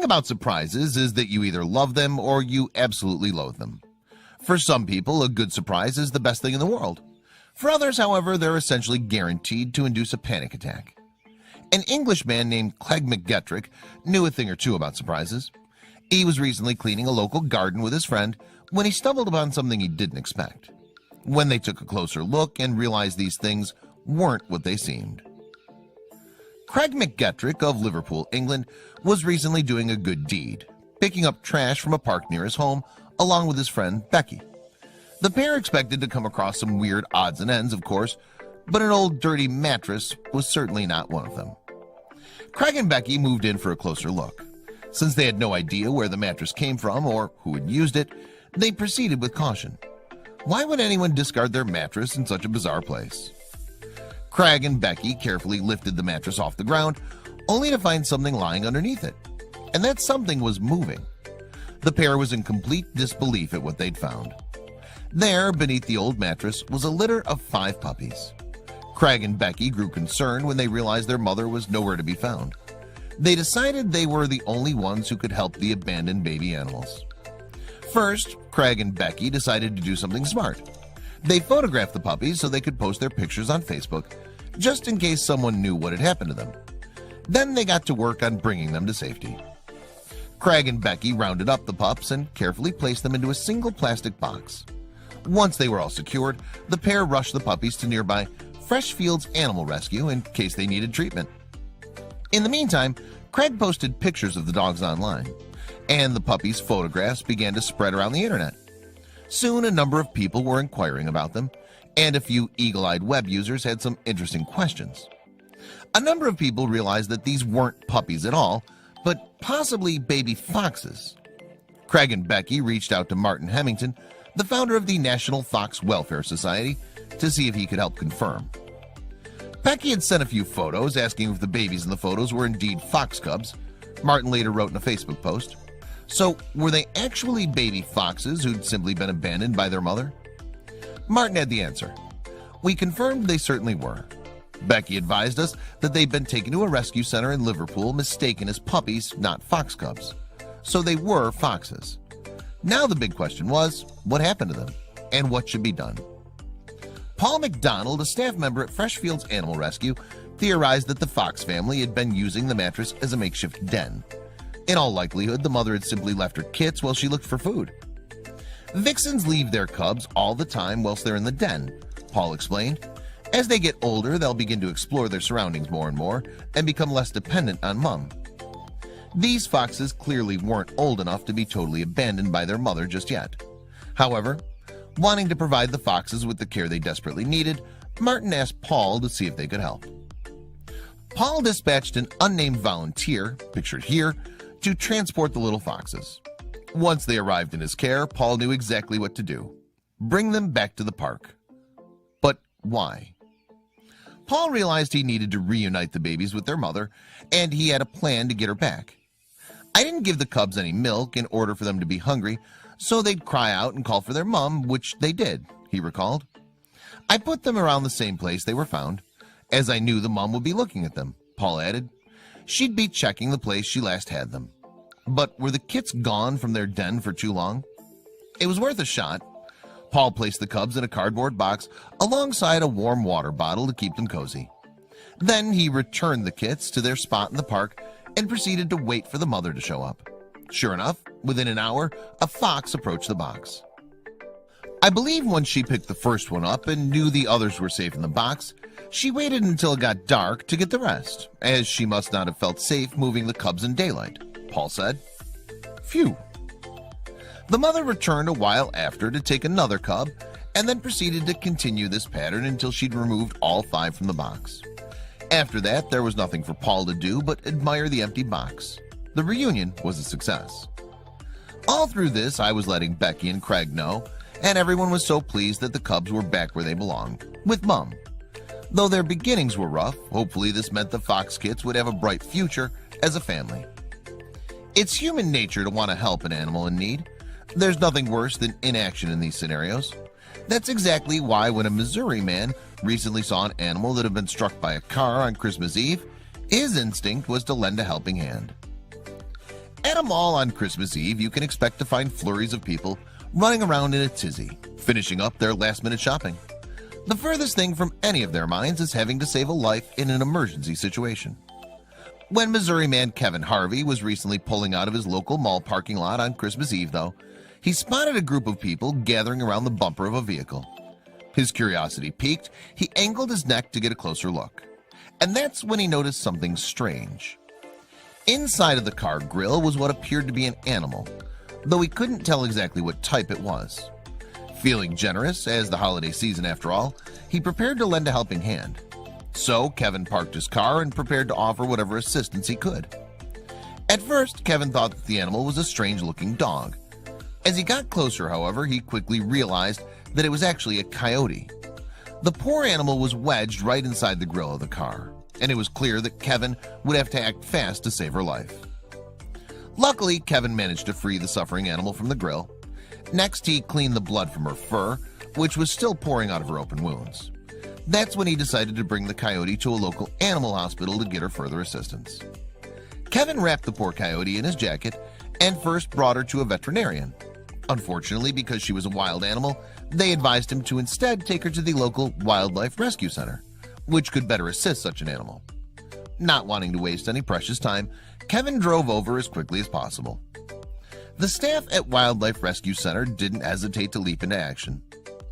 about surprises is that you either love them or you absolutely loathe them. For some people, a good surprise is the best thing in the world. For others, however, they're essentially guaranteed to induce a panic attack. An Englishman named Clegg McGettrick knew a thing or two about surprises. He was recently cleaning a local garden with his friend when he stumbled upon something he didn't expect. When they took a closer look and realized these things weren't what they seemed. Craig McGettrick of Liverpool, England, was recently doing a good deed, picking up trash from a park near his home along with his friend Becky. The pair expected to come across some weird odds and ends, of course, but an old dirty mattress was certainly not one of them. Craig and Becky moved in for a closer look. Since they had no idea where the mattress came from or who had used it, they proceeded with caution. Why would anyone discard their mattress in such a bizarre place? Craig and Becky carefully lifted the mattress off the ground, only to find something lying underneath it. And that something was moving. The pair was in complete disbelief at what they'd found. There, beneath the old mattress, was a litter of 5 puppies. Craig and Becky grew concerned when they realized their mother was nowhere to be found. They decided they were the only ones who could help the abandoned baby animals. First, Craig and Becky decided to do something smart. They photographed the puppies so they could post their pictures on Facebook, just in case someone knew what had happened to them. Then they got to work on bringing them to safety. Craig and Becky rounded up the pups and carefully placed them into a single plastic box. Once they were all secured, the pair rushed the puppies to nearby Freshfields Animal Rescue in case they needed treatment. In the meantime, Craig posted pictures of the dogs online, and the puppies' photographs began to spread around the internet. Soon a number of people were inquiring about them, and a few eagle-eyed web users had some interesting questions. A number of people realized that these weren't puppies at all, but possibly baby foxes. Craig and Becky reached out to Martin Hemington, the founder of the National Fox Welfare Society, to see if he could help confirm. Becky had sent a few photos asking if the babies in the photos were indeed fox cubs. Martin later wrote in a Facebook post, "So, were they actually baby foxes who'd simply been abandoned by their mother?" Martin had the answer. "We confirmed they certainly were." Becky advised us that they'd been taken to a rescue center in Liverpool mistaken as puppies, not fox cubs. So they were foxes. Now the big question was, what happened to them, and what should be done? Paul McDonald, a staff member at Freshfields Animal Rescue, theorized that the fox family had been using the mattress as a makeshift den. In all likelihood, the mother had simply left her kits while she looked for food. Vixens leave their cubs all the time whilst they're in the den, Paul explained. As they get older, they'll begin to explore their surroundings more and more and become less dependent on mom. These foxes clearly weren't old enough to be totally abandoned by their mother just yet. However, wanting to provide the foxes with the care they desperately needed, Martin asked Paul to see if they could help. Paul dispatched an unnamed volunteer, pictured here, to transport the little foxes. Once they arrived in his care, Paul knew exactly what to do: bring them back to the park. But why? Paul realized he needed to reunite the babies with their mother, and he had a plan to get her back. "I didn't give the cubs any milk in order for them to be hungry, so they'd cry out and call for their mom, which they did," he recalled. "I put them around the same place they were found, as I knew the mom would be looking at them," Paul added. "She'd be checking the place she last had them." But were the kits gone from their den for too long? It was worth a shot. Paul placed the cubs in a cardboard box alongside a warm water bottle to keep them cozy. Then he returned the kits to their spot in the park and proceeded to wait for the mother to show up. Sure enough, within an hour, a fox approached the box. I believe once she picked the first one up and knew the others were safe in the box, she waited until it got dark to get the rest, as she must not have felt safe moving the cubs in daylight, Paul said. Phew. The mother returned a while after to take another cub, and then proceeded to continue this pattern until she'd removed all 5 from the box. After that, there was nothing for Paul to do but admire the empty box. The reunion was a success. All through this, I was letting Becky and Craig know, and everyone was so pleased that the cubs were back where they belonged, with Mom. Though their beginnings were rough, hopefully this meant the fox kits would have a bright future as a family. It's human nature to want to help an animal in need. There's nothing worse than inaction in these scenarios. That's exactly why when a Missouri man recently saw an animal that had been struck by a car on Christmas Eve, his instinct was to lend a helping hand. At At a mall on Christmas Eve, you can expect to find flurries of people running around in a tizzy, finishing up their last-minute shopping. The furthest thing from any of their minds is having to save a life in an emergency situation. When Missouri man Kevin Harvey was recently pulling out of his local mall parking lot on Christmas Eve, though, he spotted a group of people gathering around the bumper of a vehicle. His curiosity piqued, he angled his neck to get a closer look. And that's when he noticed something strange. Inside of the car grill was what appeared to be an animal, though he couldn't tell exactly what type it was. Feeling generous, as the holiday season after all, he prepared to lend a helping hand. So Kevin parked his car and prepared to offer whatever assistance he could. At first, Kevin thought that the animal was a strange-looking dog. As he got closer, however, he quickly realized that it was actually a coyote. The poor animal was wedged right inside the grill of the car, and it was clear that Kevin would have to act fast to save her life. Luckily, Kevin managed to free the suffering animal from the grill. Next, he cleaned the blood from her fur, which was still pouring out of her open wounds. That's when he decided to bring the coyote to a local animal hospital to get her further assistance. Kevin wrapped the poor coyote in his jacket and first brought her to a veterinarian. Unfortunately, because she was a wild animal, they advised him to instead take her to the local wildlife rescue center, which could better assist such an animal. Not wanting to waste any precious time, Kevin drove over as quickly as possible. The staff at Wildlife Rescue Center didn't hesitate to leap into action.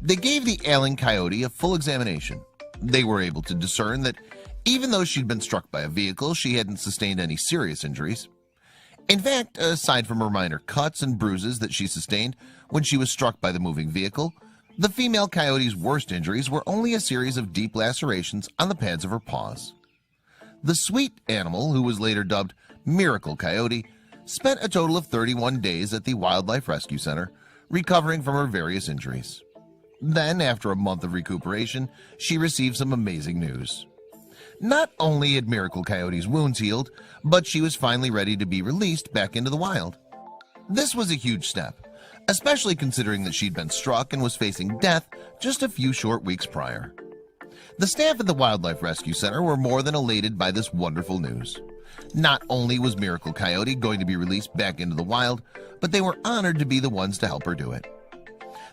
They gave the ailing coyote a full examination. They were able to discern that even though she'd been struck by a vehicle, she hadn't sustained any serious injuries. In fact, aside from her minor cuts and bruises that she sustained when she was struck by the moving vehicle, the female coyote's worst injuries were only a series of deep lacerations on the pads of her paws. The sweet animal, who was later dubbed Miracle Coyote, spent a total of 31 days at the Wildlife Rescue Center, recovering from her various injuries. Then, after a month of recuperation, she received some amazing news. Not only had Miracle Coyote's wounds healed, but she was finally ready to be released back into the wild. This was a huge step, especially considering that she'd been struck and was facing death just a few short weeks prior. The staff at the Wildlife Rescue Center were more than elated by this wonderful news. Not only was Miracle Coyote going to be released back into the wild, but they were honored to be the ones to help her do it.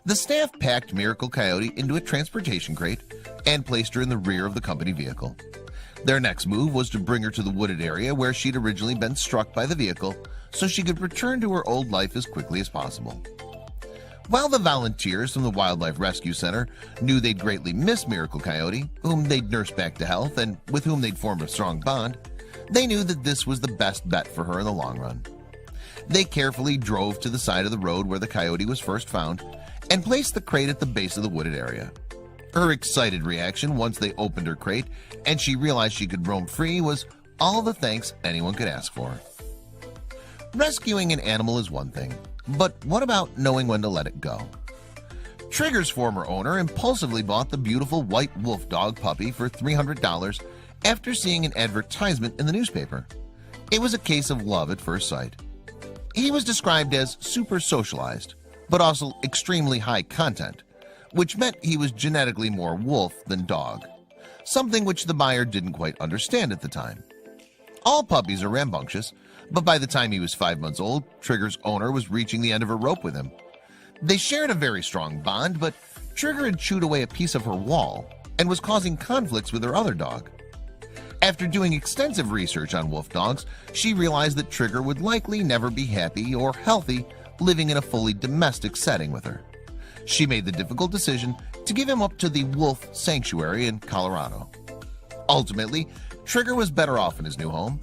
The staff packed Miracle Coyote into a transportation crate and placed her in the rear of the company vehicle. Their next move was to bring her to the wooded area where she'd originally been struck by the vehicle so she could return to her old life as quickly as possible. While the volunteers from the Wildlife Rescue Center knew they'd greatly miss Miracle Coyote, whom they'd nursed back to health and with whom they'd formed a strong bond, they knew that this was the best bet for her in the long run. They carefully drove to the side of the road where the coyote was first found and placed the crate at the base of the wooded area. Her excited reaction once they opened her crate and she realized she could roam free was all the thanks anyone could ask for. Rescuing an animal is one thing, but what about knowing when to let it go? Trigger's former owner impulsively bought the beautiful white wolf dog puppy for $300 after seeing an advertisement in the newspaper. It was a case of love at first sight. He was described as super socialized, but also extremely high content, which meant he was genetically more wolf than dog, something which the buyer didn't quite understand at the time. All puppies are rambunctious, but by the time he was 5 months old, Trigger's owner was reaching the end of her rope with him. They shared a very strong bond, but Trigger had chewed away a piece of her wall and was causing conflicts with her other dog. After doing extensive research on wolf dogs, she realized that Trigger would likely never be happy or healthy living in a fully domestic setting with her. She made the difficult decision to give him up to the wolf sanctuary in Colorado. Ultimately, Trigger was better off in his new home.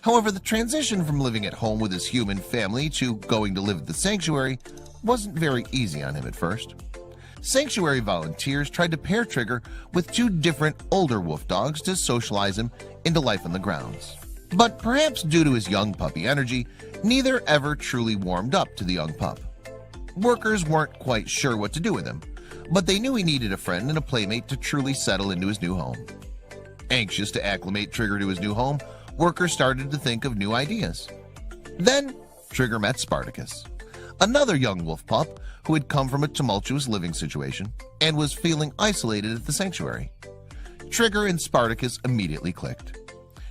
However, the transition from living at home with his human family to going to live at the sanctuary wasn't very easy on him at first. Sanctuary volunteers tried to pair Trigger with 2 different older wolf dogs to socialize him into life on the grounds. But perhaps due to his young puppy energy, neither ever truly warmed up to the young pup. Workers weren't quite sure what to do with him, but they knew he needed a friend and a playmate to truly settle into his new home. Anxious to acclimate Trigger to his new home, workers started to think of new ideas. Then Trigger met Spartacus, another young wolf pup who had come from a tumultuous living situation and was feeling isolated at the sanctuary. Trigger and Spartacus immediately clicked.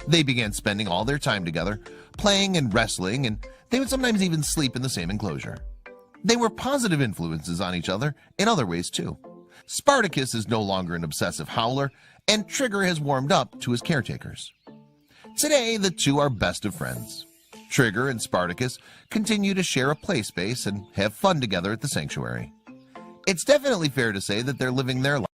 They began spending all their time together, playing and wrestling, and they would sometimes even sleep in the same enclosure. They were positive influences on each other in other ways too. Spartacus is no longer an obsessive howler, and Trigger has warmed up to his caretakers. Today, the two are best of friends. Trigger and Spartacus continue to share a play space and have fun together at the sanctuary. It's definitely fair to say that they're living their life